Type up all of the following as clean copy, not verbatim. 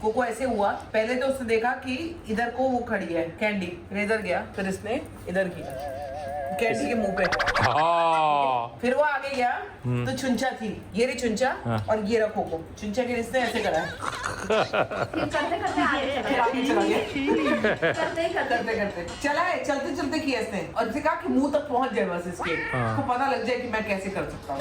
Cocoa ऐसे हुआ, पहले तो उसने देखा कि इधर को वो खड़ी है कैंडी, फिर इधर गया, फिर इसने इधर किया कैंडी के मुंह पे। फिर वो आगे गया तो चुंचा थी, ये रही चुंचा और ये रहा कोको। चुंचा के रिश्ते ऐसे करा है। आगे चला गया। करते करते चला है, चलते चलते किया इसने और इसने कहा कि मुंह तक पहुंच जाए बस इसके, इसको पता लग जाए कि मैं कैसे कर सकता हूँ।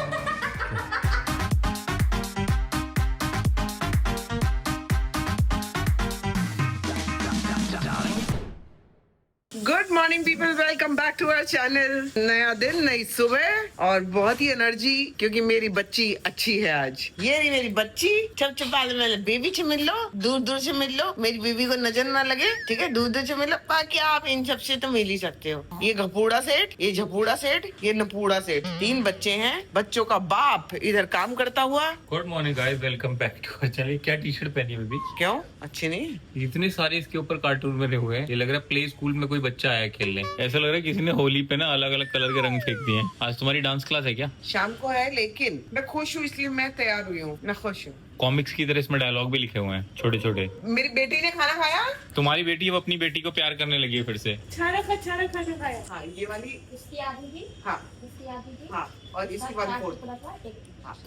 Good morning people, welcome back to our channel. नया दिन, नई सुबह और बहुत ही एनर्जी, क्योंकि मेरी बच्ची अच्छी है आज। ये रही मेरी बच्ची। चप चपाले में बेबी से मिल लो, दूर दूर से मिल लो, मेरी बेबी को नजर ना लगे, ठीक है? दूर दूर से मिल लो, बाकी आप इन सब से तो मिल ही सकते हो। ये घपूड़ा सेठ, ये झपूड़ा सेठ, ये नपूड़ा सेठ, 3 बच्चे हैं। बच्चों का बाप इधर काम करता हुआ। Good morning guys, welcome back to our channel. क्या टी शर्ट पहनी है बेबी? क्यों अच्छी नहीं? इतने सारे इसके ऊपर कार्टून बने हुए हैं, ये लग रहा है प्ले स्कूल में कोई बच्चा आया खेलने। ऐसा लग रहा है किसी ने होली पे ना अलग अलग कलर के रंग फेंक दिए हैं। आज तुम्हारी डांस क्लास है क्या? शाम को है, लेकिन मैं खुश हूँ इसलिए मैं तैयार हुई हूँ। मैं खुश हूँ। कॉमिक्स की तरह इसमें डायलॉग भी लिखे हुए हैं छोटे छोटे। मेरी बेटी ने खाना खाया। तुम्हारी बेटी अब अपनी बेटी को प्यार करने लगी है फिर से। खाना खाया। हाँ, ये वाली इसकी आधी थी, हाँ इसकी आधी थी। हाँ, और इसकी 1/4।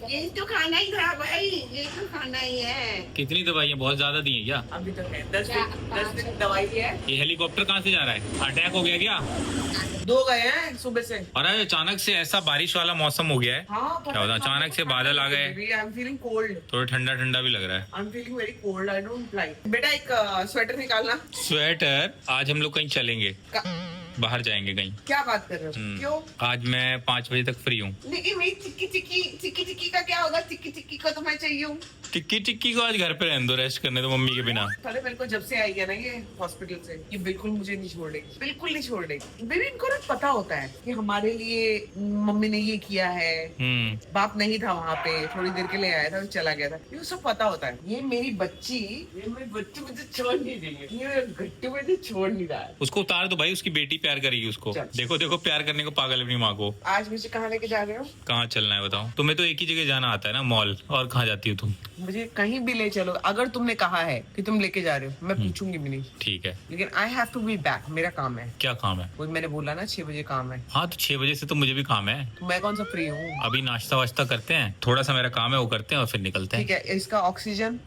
ये तो खाना ही था भाई, ये तो खाना ही है। कितनी दवाइयाँ बहुत ज्यादा दी है क्या? अभी तक है 10 दिन दवाई है। ये हेलीकॉप्टर कहाँ से जा रहा है? अटैक हो गया क्या? 2 गए हैं सुबह से। और अचानक से ऐसा बारिश वाला मौसम हो गया है। हाँ, क्या होता है? अचानक से बादल आ गए, आई एम फीलिंग कोल्ड। थोड़ा ठंडा ठंडा भी लग रहा है। I am feeling very cold, I don't like. बेटा एक स्वेटर निकालना। स्वेटर? आज हम लोग कहीं चलेंगे, बाहर जाएंगे कहीं। क्या बात कर रहे हो? क्यों? आज मैं 5 बजे तक फ्री हूँ। लेकिन मेरी चिक्की का क्या होगा? चिक्की का तो मैं चाहिए हूँ। टिक्की को आज घर पे रहने दो, रेस्ट करने दो मम्मी के बिना। अरे मेरे को जब से आई है ना ये हॉस्पिटल से, ये बिल्कुल मुझे नहीं छोड़ेगी, बिल्कुल नहीं छोड़ेगी। बेबी इनको ना पता होता है कि हमारे लिए मम्मी ने ये किया है। बाप नहीं था वहाँ पे, थोड़ी देर के लिए आया था, चला गया था, ये सब पता होता है। ये मेरी बच्ची मुझे छोड़ नहीं रही है, ये घट्टू मुझे छोड़ नहीं रहा है। उसको उतार दो भाई, उसकी बेटी प्यार करेगी उसको। देखो देखो, प्यार करने को पागल अपनी माँ को। आज मुझे कहाँ लेके जा रहे हो? कहाँ चलना है बताओ? तुम्हें तो एक ही जगह जाना आता है ना, मॉल। और कहाँ जाती हो तुम? मुझे कहीं भी ले चलो, अगर तुमने कहा है कि तुम लेके जा रहे हो, मैं पूछूंगी भी नहीं। ठीक है, लेकिन I have to be back, मेरा काम है। क्या काम है? वो मैंने बोला ना 6 बजे काम है। हाँ तो 6 बजे से तो मुझे भी काम है। तो मैं कौन सा फ्री हूँ? अभी नाश्ता वाश्ता करते हैं, थोड़ा सा मेरा काम है वो करते हैं और फिर निकलते ठीक हैं। है, इसका ऑक्सीजन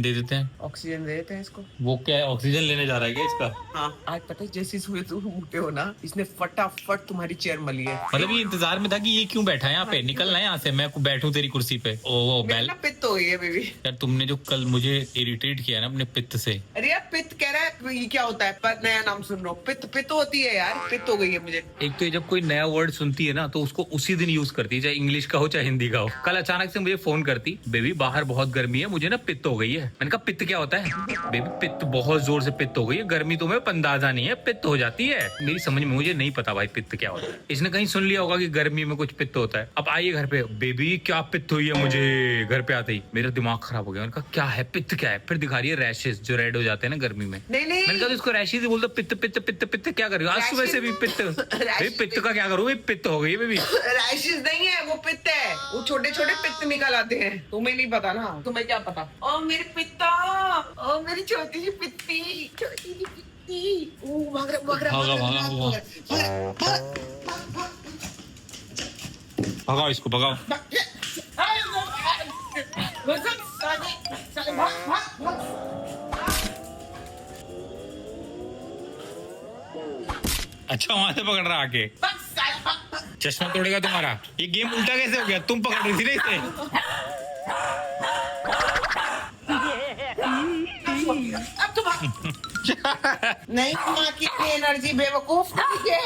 दे देते हैं। ऑक्सीजन दे देते हैं इसको। वो क्या है, ऑक्सीजन लेने जा रहा है क्या इसका? हाँ, आज पता है जैसे सुबह तुम उठे हो ना, इसने फटाफट तुम्हारी चेयर मली है। मतलब ये इंतजार में था कि ये क्यों बैठा है यहाँ पे, निकलना है यहाँ से, मैं बैठू तेरी कुर्सी पे। ओ बैल, पित्त हो गई है बेबी। यार तुमने जो कल मुझे इरिटेट किया ना अपने पित्त से। अरे यार पित्त कह रहा है, ये क्या होता है? पर नया नाम सुन रहा हूँ, पित्त होती है यार, पित्त हो गई है मुझे। एक तो ये जब कोई नया वर्ड सुनती है ना तो उसको उसी दिन यूज करती है, चाहे इंग्लिश का हो चाहे हिंदी का हो। कल अचानक से मुझे फोन करती, बेबी बाहर बहुत गर्मी है, मुझे ना पित्त हो गई है। मैंने कहा पित्त क्या होता है? बेबी पित्त, बहुत जोर से पित्त हो गई है, गर्मी तुम्हें अंदाजा नहीं है, पित्त हो जाती है। मेरी समझ में, मुझे नहीं पता भाई पित्त क्या होता है। इसने कहीं सुन लिया होगा कि गर्मी में कुछ पित्त होता है। अब आइए घर पे, बेबी क्या पित्त हुई है मुझे। घर पे आते ही मेरा दिमाग खराब हो गया। मैंने कहा क्या है, पित्त क्या है? फिर दिखा रही है रैशेस जो रेड हो जाते हैं ना गर्मी में। नहीं मैंने कहा इसको रैशेस ही बोल दो, पित्त पित्त पित्त पित्त क्या कर रही हो? आज सुबह से भी पित्त। पित्त का क्या करूँ, पित्त हो गई बेबी। रैशेस नहीं है, वो पित्त है, वो छोटे छोटे पित्त निकल आते हैं। तुम्हें नहीं पता ना, तुम्हें क्या पता? ओ मेरी पित्ता, ओ मेरी छोटी सी पित्ती, छोटी सी पित्ती। ओ भाग रहा भगाओ इसको, भगाओ। अच्छा वहां से पकड़ रहा आके, चश्मा तोड़ेगा तुम्हारा। ये गेम उल्टा कैसे हो गया? तुम पकड़ रही थी ना इसे। अब तो नहीं, माँ की एनर्जी बेवकूफ है।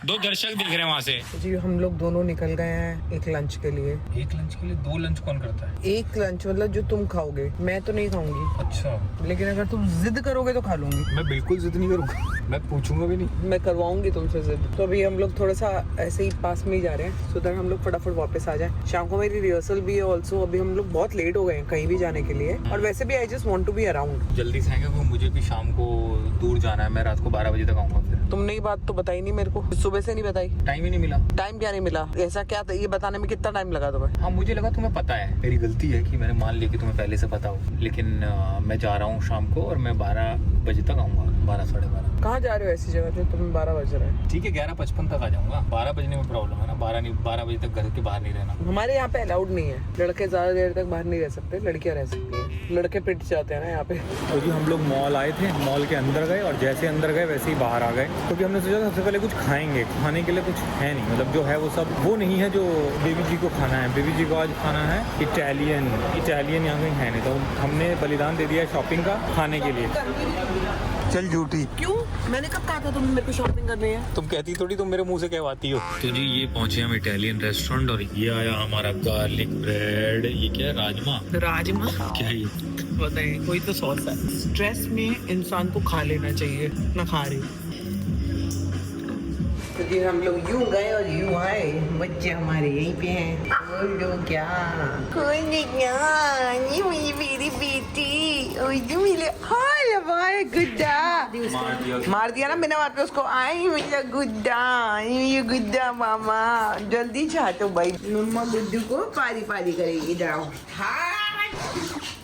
2 दर्शक दिख रहे हैं वहाँ से। जी हम लोग दोनों निकल गए हैं एक लंच के लिए। एक लंच के लिए 2 लंच कौन करता है? एक लंच मतलब जो तुम खाओगे, मैं तो नहीं खाऊंगी। अच्छा, लेकिन अगर तुम जिद करोगे तो खा लूंगी। मैं बिल्कुल जिद नहीं करूँगा, मैं पूछूंगा भी नहीं। मैं करवाऊंगी तुमसे जिद। तो अभी हम लोग थोड़ा सा ऐसे ही पास में ही जा रहे हैं, सो दैट हम लोग फटाफट वापस आ जाए। शाम को मेरी रिहर्सल भी है ऑल्सो। अभी हम लोग बहुत लेट हो गए हैं कहीं भी जाने के लिए, और वैसे भी I just want to be around. जल्दी से आएंगे वो, मुझे भी शाम को दूर जाना है, मैं रात को 12 बजे तक आऊंगा। फिर तुमने ये बात तो बताई नहीं मेरे को। सुबह सुबह से नहीं बताई? टाइम ही नहीं मिला। टाइम क्या नहीं मिला? ऐसा क्या था? ये बताने में कितना टाइम लगा तुम्हें? हाँ मुझे लगा तुम्हें पता है, मेरी गलती है कि मैंने मान लिया कि तुम्हें पहले से पता हो, लेकिन मैं जा रहा हूँ शाम को और मैं 12 बजे तक आऊँगा, 12 साढ़े 12। कहाँ जा रहे हो ऐसी जगह जो तुम्हें 12 बज रहा है? ठीक है 11:55 तक आ जाऊँगा, 12 बजने में प्रॉब्लम है ना, 12 बजे तक घर के बाहर नहीं रहना। हमारे यहाँ पे अलाउड नहीं है, लड़के ज्यादा देर तक बाहर नहीं रह सकते, लड़कियाँ रह सकती हैं। लड़के पिट जाते हैं ना यहाँ पे। तो जी हम लोग मॉल आए थे, मॉल के अंदर गए और जैसे अंदर गए वैसे ही बाहर आ गए, क्योंकि हमने सोचा सबसे पहले कुछ खाएंगे। खाने के लिए कुछ है नहीं, मतलब जो है वो सब वो नहीं है जो बेबी जी को खाना है। बेबी जी को आज खाना है इटालियन यहाँ कहीं है नहीं, तो हमने बलिदान दे दिया शॉपिंग का खाने के लिए। चल झूठी। क्यों? मैंने कब कहा था तुम्हें मेरे को शॉपिंग करनी है? तुम कहती थोड़ी, तुम मेरे मुंह से कहवाती हो। तो जी ये पहुंचे हम इटालियन रेस्टोरेंट और ये आया हमारा गार्लिक ब्रेड। ये क्या है? राजमा? राजमा? क्या है ये? बताइए, कोई तो सॉस है। स्ट्रेस में इंसान को खा लेना चाहिए, ना खा रही। क्योंकि हम लोग यूं गए और यूं आए, बच्चे हमारे यहीं पे हैं। कोई लोग क्या? कोई नहीं क्या? ये मेरी बेटी, ओए जो मिले। हाय भाई गुड्डा। मार दिया ना बिना बात पे उसको। आई मेरा गुड्डा, ये गुड्डा मामा। जल्दी चाहते भाई, मम्मा गुड्डू को पारी पारी करेगी। जाओ।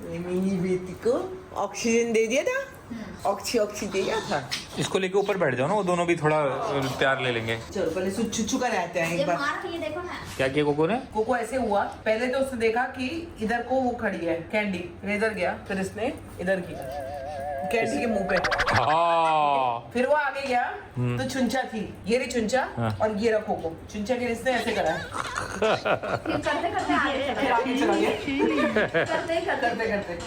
मेरी बेटी को ऑक्सीजन दे दिया था, ऑक्सी दे दिया था। इसको लेके ऊपर बैठ जाओ ना, वो दोनों भी थोड़ा प्यार ले लेंगे। चलो पहले छुच्छू कर आते हैं एक बार। देखो ना, क्या किया कोको ने? कोको ऐसे हुआ, पहले तो उसने देखा कि इधर को वो खड़ी है कैंडी, फिर इधर गया, फिर इसने इधर की कैंडी के मुंह पे। हाँ। फिर वो आगे गया तो चुंचा थी, ये रही चुंचा और ये रहा कोको। चुंचा के रिश्ते ऐसे करा, फिर करते करते आगे फिर आगे चला गया, करते करते करते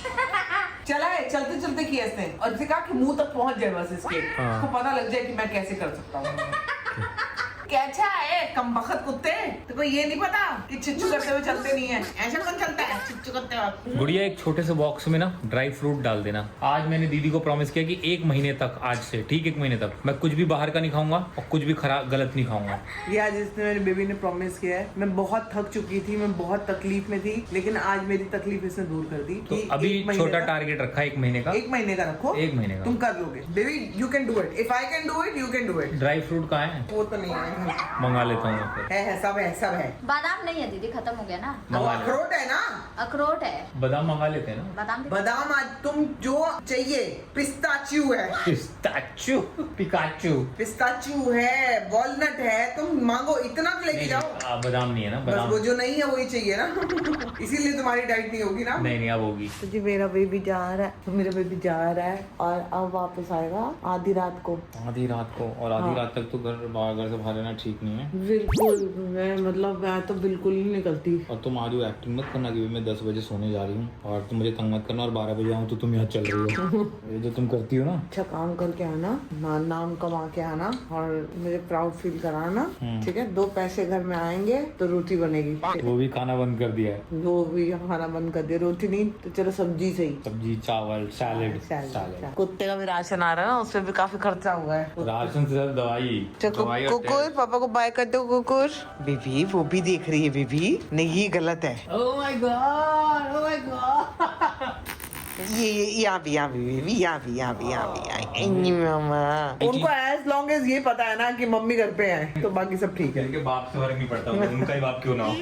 चला है, चलते चलते किया इसने और इसने कहा कि मुंह तक पहुंच जाए बस इसके, इसको पता लग जाए कि मैं कैसे कर सकता हूँ। कैसा है कम बखत कुत्ते, तो कोई ये नहीं पता कि चिच्चू करते हुए चलते नहीं है। ऐसा कौन चलता है चिच्चू करते हुए? गुड़िया एक छोटे से बॉक्स में ना ड्राई फ्रूट डाल देना। आज मैंने दीदी को प्रॉमिस किया कि 1 महीने तक, आज से ठीक 1 महीने तक मैं कुछ भी बाहर का नहीं खाऊंगा और कुछ भी खराब गलत नहीं खाऊंगा। ये आज इसने मेरे बेबी ने प्रॉमिस किया है। मैं बहुत थक चुकी थी, मैं बहुत तकलीफ में थी, लेकिन आज मेरी तकलीफ इसने दूर कर दी। तो कि अभी 1 महीने छोटा का- टारगेट रखा है 1 महीने का। 1 महीने का रखो, 1 महीने का तुम कर लोगे baby. You can do it, if I can do it you can do it. Dry fruit कहाँ है? वो तो नहीं है, मंगा लेता हूँ मैं फिर। है सब है, सब है। बादाम नहीं है दीदी, खत्म हो गया ना। वो मंगा ले। अखरोट है ना, अखरोट है, बादाम मंगा लेते हैं ना। बादाम दे- बादाम। आज तुम जो चाहिए, पिस्ताचियो है, पिस्ताचू, पिकाचू। पिस्ताचियो है, वॉलनट है, तुम मांगो, इतना तो लेके जाओ। बादाम नहीं है ना, बस बादाम वो जो नहीं है वही चाहिए ना। इसीलिए तुम्हारी डाइट नहीं होगी ना। नहीं अब होगी। तो जी मेरा बेबी जा रहा है, तो मेरा बेबी जा रहा है और अब वापस आएगा आधी रात को। आधी रात को, और आधी रात तक तो घर से बाहर रहना ठीक नहीं है। बिल्कुल, मैं तो बिल्कुल ही निकलती। और तुम आज एक्टिंग मत करना कि मैं 10 बजे सोने जा रही हूँ और तुम मुझे तंग मत करना और 12 बजे आऊँ तो तुम यहाँ चल रही हो। ये जो तुम करती हो ना। अच्छा काम करके आना, नाम कमा के आना और मुझे प्राउड फील कराना, ठीक है? 2 पैसे घर में आएंगे तो रोटी बनेगी। वो भी खाना बंद कर दिया है, वो भी खाना बंद कर दिया, रोटी नहीं तो चलो सब्जी सही। सब्जी चावल सैलेड। कुत्ते का भी राशन आ रहा है ना, उसमें भी काफी खर्चा हुआ है। राशन से ज्यादा दवाई। दवाई और कुकुर, पापा को बाय कर दो कुकुर। बेबी वो भी देख रही है बेबी, नहीं ये गलत है। Oh my God, oh my God. ये यहाँ भी मामा। उनको एज लॉन्ग एज ये पता है ना कि मम्मी घर पे है तो बाकी सब ठीक है। इनके बाप से फर्क नहीं पड़ता, उनका ही बाप क्यों ना हो।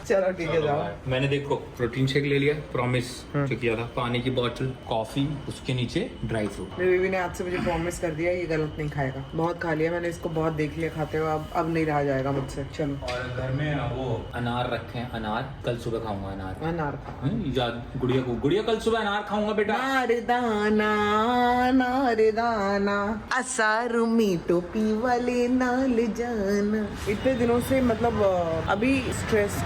चलो ठीक है, जाओ। मैंने देखो प्रोटीन शेक ले लिया, प्रॉमिस जो किया था, पानी की बोतल, कॉफी, उसके नीचे ड्राई फ्रूट। मेरी बेबी ने आज से मुझे प्रॉमिस कर दिया ये गलत नहीं खाएगा। बहुत खा लिया मैंने इसको, बहुत देख लिया खाते हुए, अब नहीं रहा जाएगा मुझसे। चलो और घर में वो अनार रखे हैं, अनार कल सुबह खाऊंगा। अनार खा। याद गुड़िया कल सुबह अनार खाऊंगा बेटा। नारे दाना असारू मी टोपी वाले नाल जाना। इतने दिनों से मतलब अभी स्ट्रेस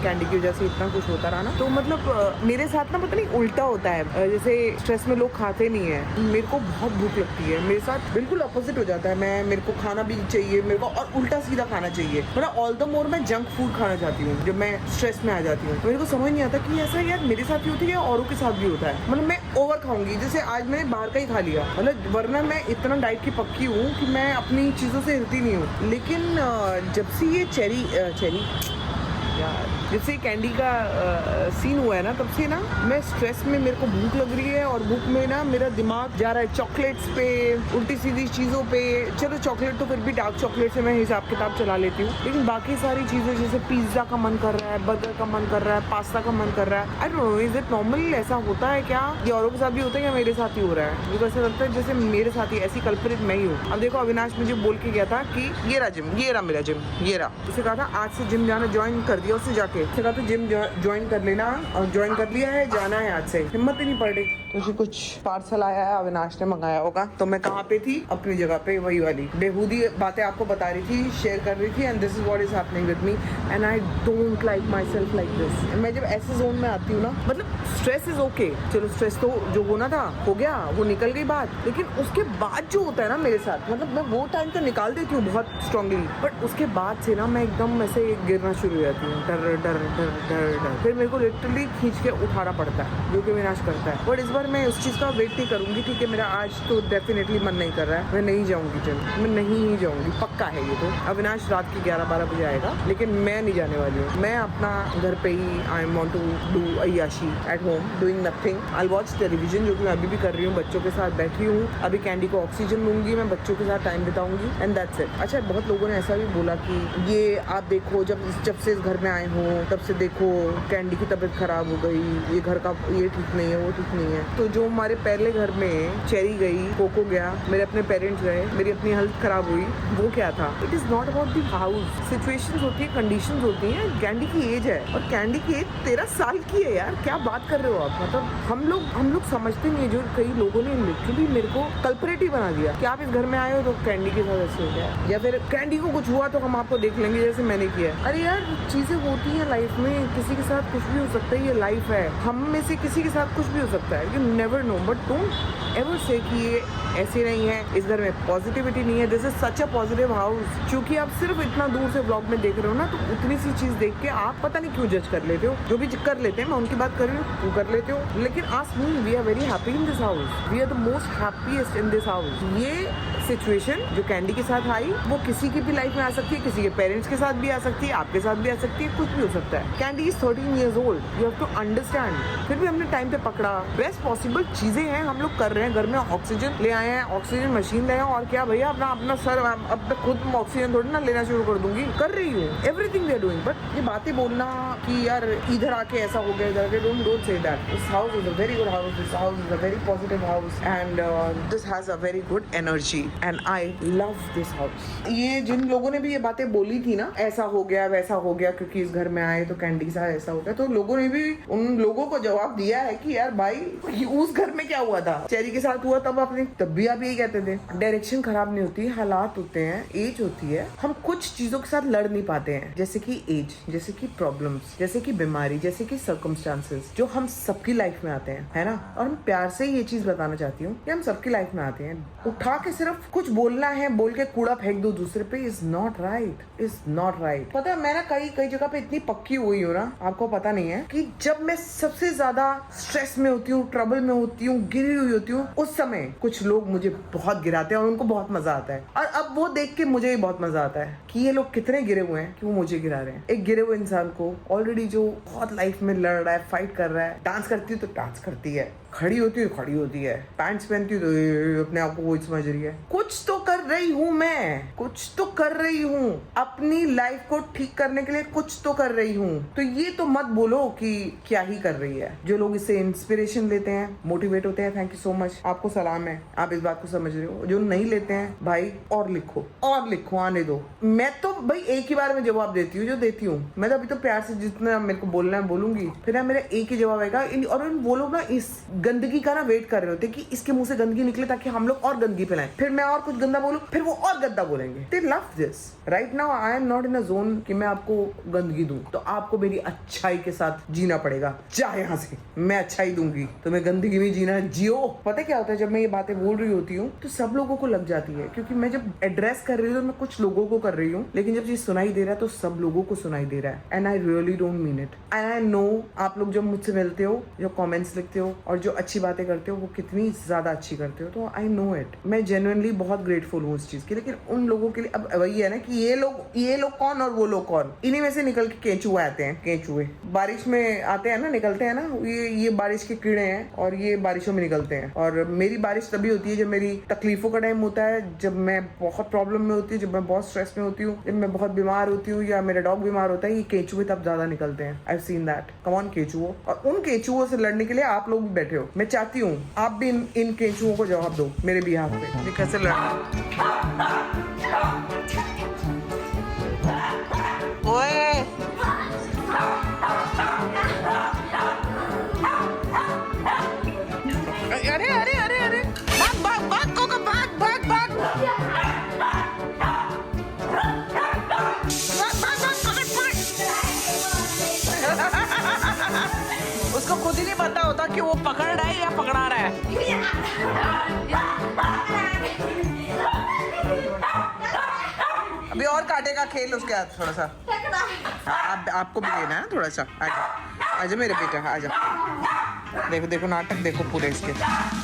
कैंडी की वजह से इतना कुछ होता रहा ना, तो मतलब मेरे साथ ना पता नहीं उल्टा होता है। जैसे स्ट्रेस में लोग खाते नहीं है, मेरे को बहुत भूख लगती है, मेरे साथ बिल्कुल अपोजिट हो जाता है। मेरे को खाना भी चाहिए मेरे को, और उल्टा सीधा खाना चाहिए। मतलब ऑल द मोर मैं जंक फूड खाना चाहती हूँ जब मैं स्ट्रेस में आ जाती हूँ। मेरे को समझ नहीं आता कि ऐसा यार मेरे साथ ही होती है या औरों के साथ भी होता है। मतलब मैं ओवर खाऊंगी, जैसे आज मैंने बाहर का ही खा लिया, मतलब वरना मैं इतना डाइट की पक्की हूँ कि मैं अपनी चीजों से हिलती नहीं हूँ। लेकिन जब से ये चेरी यार जब से कैंडी का सीन हुआ है ना, तब से ना मैं स्ट्रेस में, मेरे को भूख लग रही है और भूख में ना मेरा दिमाग जा रहा है चॉकलेट्स पे, उल्टी सीधी चीज़ों पे। चलो चॉकलेट तो फिर भी डार्क चॉकलेट से मैं हिसाब किताब चला लेती हूँ, लेकिन बाकी सारी चीज़ें जैसे पिज्ज़ा का मन कर रहा है, बर्गर का मन कर रहा है, पास्ता का मन कर रहा है। I don't know, is it normal? ऐसा होता है क्या? ये औरों के साथ भी होता है या मेरे साथ ही हो रहा है? मुझे ऐसा लगता है जैसे मेरे साथ ही ऐसी कल्परित मैं ही हूँ। अब देखो, अविनाश मुझे बोल के गया था कि ये रहा जिम, ये रहा मेरा जिम, ये रहा। उसे कहा था आज से जिम जाना ज्वाइन कर दिया उससे जाके। उसे कहा था जिम ज्वाइन कर लेना, और ज्वाइन कर लिया है, जाना है आज से। हिम्मत ही नहीं पड़ रही। तो कुछ पार्सल आया है, अविनाश ने मंगाया होगा। तो मैं कहाँ पे थी? अपनी जगह पे, वही वाली बेहूदी बातें आपको बता रही थी, शेयर कर रही थी। And this is what is happening with me and I don't like my self like this. मैं जब ऐसे जोन में आती हूँ ना, मतलब स्ट्रेस इज ओके, चलो स्ट्रेस तो जो होना था हो गया, वो निकल गई बात। लेकिन उसके बाद जो होता है ना मेरे साथ, मतलब मैं वो टाइम तो निकाल देती हूँ बहुत स्ट्रांगली, बट उसके बाद से ना मैं एकदम ऐसे गिरना शुरू हो जाती हूँ, डर डर डर डर डर। फिर मेरे को लिटरली खींच के उठाना पड़ता है, जो कि विनाश करता है। बट इस बार मैं उस चीज़ का वेट नहीं करूँगी। ठीक है, मेरा आज तो डेफिनेटली मन नहीं कर रहा है, मैं नहीं जाऊँगी जिम, मैं नहीं ही जाऊँगी, पक्का है ये तो। अविनाश रात के 11-12 बजे आएगा, लेकिन मैं नहीं जाने वाली हूँ। मैं अपना घर पे ही, आई वांट टू डू अय्याशी at home, doing nothing. I watch television, जो कि मैं अभी भी कर रही हूँ, बच्चों के साथ बैठी हूँ। अभी कैंडी को ऑक्सीजन दूंगी, मैं बच्चों के साथ टाइम बिताऊंगी, एंड दैट्स इट। अच्छा, बहुत लोगों ने ऐसा भी बोला कि ये आप देखो, जब से इस घर में आए हो तब से देखो कैंडी की तबीयत खराब हो गई, ये घर का ये ठीक नहीं है, वो ठीक नहीं है। तो जो हमारे पहले घर में चेरी गई, कोको गया, मेरे अपने पेरेंट्स गए, मेरी अपनी हेल्थ खराब हुई, वो क्या था? It is not about the house. Situations होती है, कंडीशंस होती हैं। कैंडी की एज है, और कैंडी की एज 13 साल की है यार, क्या बात कर रहे हो आप? मतलब हम लोग समझते नहीं है। जो कई लोगों ने लिटरली मेरे को कल्परेट ही बना दिया कि आप इस घर में आए हो तो कैंडी के साथ ऐसे हो गया, या फिर कैंडी को कुछ हुआ तो हम आपको देख लेंगे जैसे मैंने किया। अरे यार, चीजें होती हैं लाइफ में, किसी के साथ कुछ भी हो सकता है, ये लाइफ है। हम में से किसी के साथ कुछ भी हो सकता है, you never know. But don't ever से कि ये ऐसे नहीं है, इस घर में पॉजिटिविटी नहीं है। This is such a positive house. क्योंकि आप सिर्फ इतना दूर से ब्लॉग में देख रहे हो ना, तो उतनी सी चीज देख के आप पता नहीं क्यों जज कर लेते हो। जो भी कर लेते हैं, मैं उनकी बात कर रही हूँ, तू कर लेते हो। लेकिन ask me, we are very happy in this house, we are the most happiest in this house. ये सिचुएशन जो कैंडी के साथ आई, वो किसी की भी लाइफ में आ सकती है, किसी के पेरेंट्स के साथ भी आ सकती है, आपके साथ भी आ सकती है, कुछ भी हो सकता है। Candy is 13 years old, you have to understand. फिर भी हमने टाइम पे पकड़ा, बेस्ट पॉसिबल चीजें हैं हम लोग कर रहे हैं। घर में ऑक्सीजन ले आए हैं, ऑक्सीजन मशीन ले आए, और क्या भैया, अपना सर, अब मैं खुद ऑक्सीजन थोड़ी ना लेना शुरू कर दूंगी, कर रही हूँ, everything we are doing. But ये बातें बोलना कि यार इधर आके ऐसा हो गया, इधर आके, don't say that. This house is a very good house, this house is a very positive house, and this has a very good energy, and I love this house. ये जिन लोगों ने भी ये बातें बोली थी ना, ऐसा हो गया, वैसा हो गया, क्योंकि इस घर में आए तो कैंडी के साथ ऐसा हो गया, तो लोगों ने भी उन लोगों को जवाब दिया है कि यार भाई, उस घर में क्या हुआ था, चेरी के साथ हुआ तब भी आप यही कहते थे। डायरेक्शन खराब नहीं होती, हालात होते हैं, एज होती है। हम कुछ चीजों के साथ लड़ नहीं पाते हैं, जैसे कि एज, जैसे कि प्रॉब्लम्स, जैसे कि बीमारी, जैसे कि सर्कमस्टांसेस, जो हम सबकी लाइफ में आते हैं, है ना। और हम प्यार से ये चीज बताना चाहती हूँ कि हम सबकी लाइफ में आते हैं। उठा के सिर्फ कुछ बोलना है, बोल के कूड़ा फेंक दो दूसरे पे, is not right, is not right. पता है, मैं ना कई जगह पे इतनी पक्की हुई हूँ ना, आपको पता नहीं है, कि जब मैं सबसे ज्यादा स्ट्रेस में होती हूँ, ट्रबल में होती हूँ, गिरी हुई होती हूँ, उस समय कुछ लोग मुझे बहुत गिराते हैं और उनको बहुत मजा आता है। और अब वो देख के मुझे भी बहुत मजा आता है कि ये लोग कितने गिरे हुए हैं कि वो मुझे गिरा रहे हैं। एक गिरे हुए इंसान को ऑलरेडी, जो बहुत लाइफ में लड़ रहा है, फाइट कर रहा है, डांस करती है तो डांस करती है, खड़ी होती है खड़ी होती है, पैंट्स पहनती है तो अपने आप को वो समझ रही है। कुछ तो कर रही हूँ मैं, कुछ तो कर रही हूँ अपनी लाइफ को ठीक करने के लिए, कुछ तो कर रही हूँ। तो ये तो मत बोलो कि क्या ही कर रही है। जो लोग इससे इंस्पिरेशन लेते हैं, मोटिवेट होते हैं, थैंक यू सो मच, आपको सलाम है, आप इस बात को समझ रहे हो। जो नहीं लेते हैं भाई, और लिखो, आने दो। मैं तो भाई एक ही बार में जवाब देती हूँ जो देती हूँ। मैं तो अभी तो प्यार से जितना मेरे को बोलना है बोलूंगी, फिर मेरा एक ही जवाब आएगा। और वो लोग ना इस गंदगी का ना वेट कर रहे होते कि इसके मुंह से गंदगी निकले ताकि हम लोग और गंदगी फैलाएं, फिर मैं और कुछ गंदा बोलूं, फिर वो और गंदा बोलेंगे। They love this. Right now I am not in a zone कि मैं आपको गंदगी दूं, तो आपको मेरी अच्छाई के साथ जीना पड़ेगा। जा यहाँ से, मैं अच्छाई दूंगी तो मैं गंदगी में जीना जियो। पता क्या होता है, जब मैं ये बातें बोल रही होती हूँ तो सब लोगों को लग जाती है, क्योंकि मैं जब एड्रेस कर रही हूँ तो मैं कुछ लोगों को कर रही हूँ, लेकिन जब चीज सुनाई दे रहा है तो सब लोगों को सुनाई दे रहा है। And I really don't mean it. And I know आप लोग जब मुझसे मिलते हो, जो कमेंट्स लिखते हो और जो अच्छी बातें करते हो वो कितनी ज्यादा अच्छी करते हो, तो आई नो इट। मैं जेन्युइनली बहुत ग्रेटफुल हूँ उस चीज की। लेकिन उन लोगों के लिए अब वही है ना कि ये लोग कौन और वो लोग कौन, इन्हीं में से निकल के केंचुए आते हैं। केंचुए बारिश में आते हैं ना, निकलते हैं ना, ये बारिश के कीड़े हैं और ये बारिशों में निकलते हैं। और मेरी बारिश तभी होती है जब मेरी तकलीफों का टाइम होता है, जब मैं बहुत प्रॉब्लम में होती हूँ, जब मैं बहुत स्ट्रेस में होती हूँ, जब मैं बहुत बीमार होती हूँ या मेरा डॉग बीमार होता है, ये केंचुए तब ज्यादा निकलते हैं। I have seen that. Come on केंचुओं, और उन केंचुओं से लड़ने के लिए आप लोग भी बैठे हो। मैं चाहती हूँ आप भी इन केंचुओं को जवाब दो मेरे बिहाफ पे, ये कैसे लड़ना। ओए अरे अरे अरे अरे भाग भाग भाग कोको, भाग भाग भाग उसको खुद ही नहीं पता होता कि वो पकड़ रहा है या पकड़ा रहा है। अभी और काटेगा खेल उसके हाथ थोड़ा सा। आपको भी लेना है थोड़ा सा। आजा आजा मेरे बेटा, आजा। देखो देखो नाटक देखो पूरे इसके।